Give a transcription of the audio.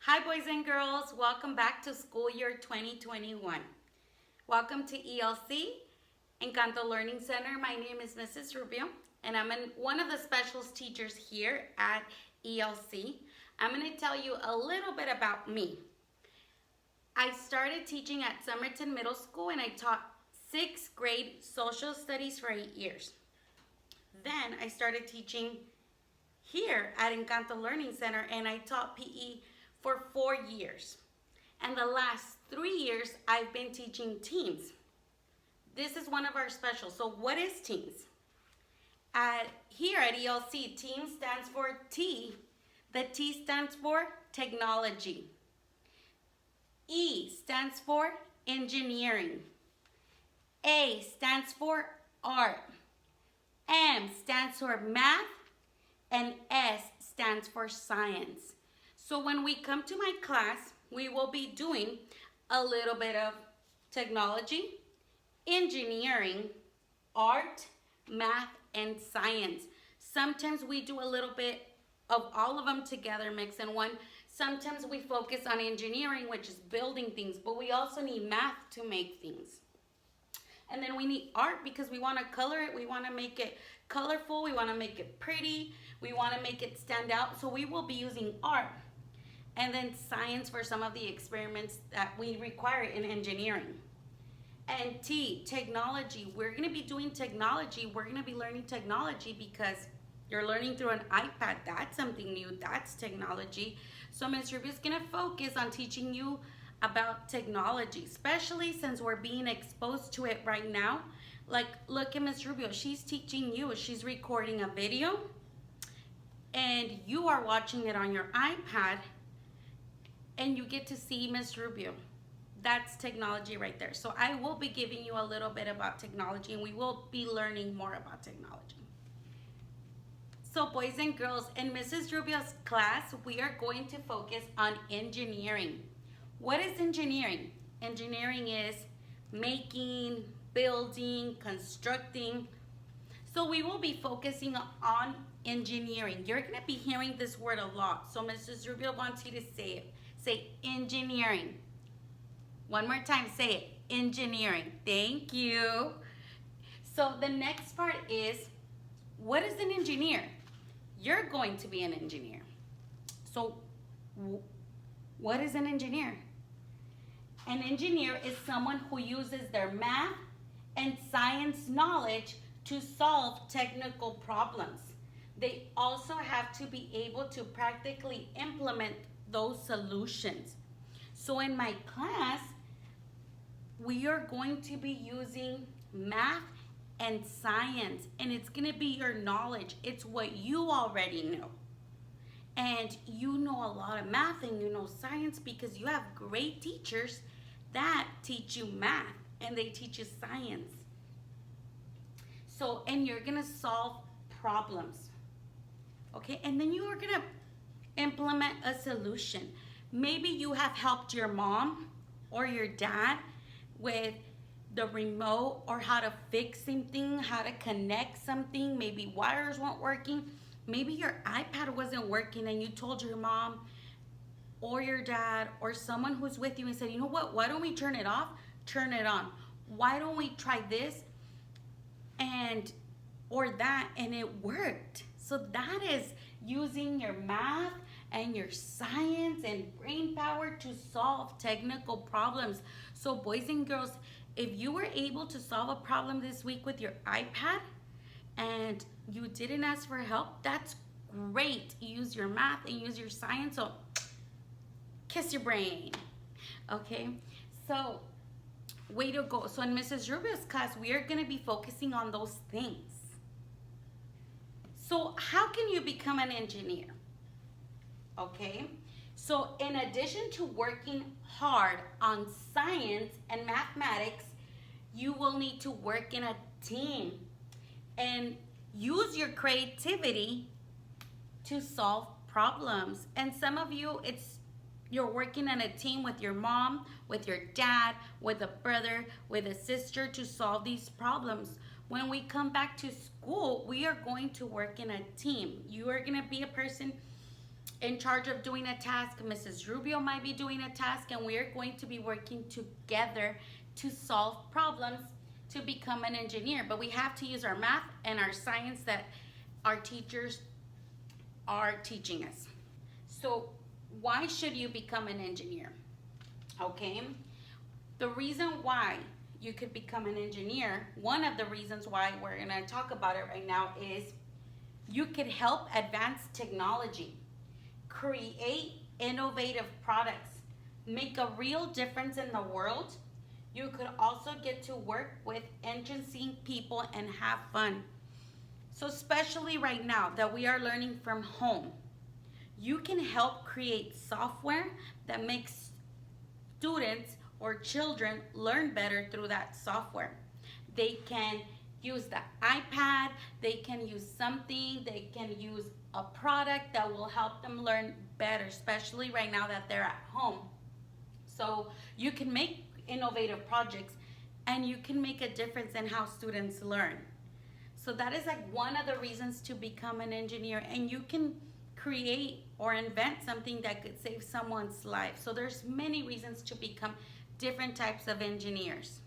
Hi, boys and girls. Welcome back to school year 2021. Welcome to ELC, Encanto Learning Center. My name is Mrs. Rubio, and I'm one of the specials teachers here at ELC. I'm going to tell you a little bit about me. I started teaching at Somerton Middle School, and I taught 6th grade social studies for 8 years. Then I started teaching here at Encanto Learning Center, and I taught PE for 4 years. And the last 3 years, I've been teaching teens. This is one of our specials. So what is teens? Here at ELC, teens stands for T. The T stands for technology. E stands for engineering. A stands for art. M stands for math. And S stands for science. So when we come to my class, we will be doing a little bit of technology, engineering, art, math, and science. Sometimes we do a little bit of all of them together, mix in one. Sometimes we focus on engineering, which is building things, but we also need math to make things. And then we need art because we want to color it, we want to make it colorful, we want to make it pretty, we want to make it stand out. So we will be using art. And then science for some of the experiments that we require in engineering. And T, technology. We're going to be doing technology. We're going to be learning technology because you're learning through an iPad. That's something new. That's technology. So Ms. Rubio is going to focus on teaching you about technology, especially since we're being exposed to it right now. Like, look at Ms. Rubio. She's teaching you. She's recording a video, and you are watching it on your iPad, and you get to see Ms. Rubio. That's technology right there. So I will be giving you a little bit about technology, and we will be learning more about technology. So boys and girls, in Mrs. Rubio's class, we are going to focus on engineering. What is engineering? Engineering is making, building, constructing. So we will be focusing on engineering. You're going to be hearing this word a lot. So Mrs. Rubio wants you to say it. Say engineering. One more time, say it. Engineering. Thank you. So the next part is, what is an engineer? You're going to be an engineer. So what is an engineer? An engineer is someone who uses their math and science knowledge to solve technical problems. They also have to be able to practically implement those solutions. So in my class, we are going to be using math and science, and it's going to be your knowledge. It's what you already know. And you know a lot of math and you know science because you have great teachers that teach you math and they teach you science. So, and you're going to solve problems. Okay, and then you are going to implement a solution. Maybe you have helped your mom or your dad with the remote or how to fix something, how to connect something. Maybe wires weren't working. Maybe your iPad wasn't working and you told your mom or your dad or someone who's with you and said, you know what, why don't we turn it off, turn it on? Why don't we try this and or that, and it worked. So that is using your math and your science and brain power to solve technical problems. So boys and girls, if you were able to solve a problem this week with your iPad and you didn't ask for help, that's great. Use your math and use your science. So kiss your brain. Okay, so way to go. So in Mrs. Rubio's class, we are going to be focusing on those things. So how can you become an engineer? Okay, so in addition to working hard on science and mathematics, you will need to work in a team and use your creativity to solve problems. And some of you, you're working in a team with your mom, with your dad, with a brother, with a sister to solve these problems. When we come back to school, we are going to work in a team. You are going to be a person in charge of doing a task, Mrs. Rubio might be doing a task, and we are going to be working together to solve problems to become an engineer. But we have to use our math and our science that our teachers are teaching us. So why should you become an engineer? Okay, the reason why you could become an engineer, one of the reasons why we're gonna talk about it right now, is you could help advance technology, create innovative products, make a real difference in the world. You could also get to work with interesting people and have fun. So especially right now that we are learning from home, you can help create software that makes students or children learn better through that software. They can use the iPad, they can use something, they can use a product that will help them learn better, especially right now that they're at home. So you can make innovative projects and you can make a difference in how students learn. So that is like one of the reasons to become an engineer, and you can create or invent something that could save someone's life. So there's many reasons to become different types of engineers.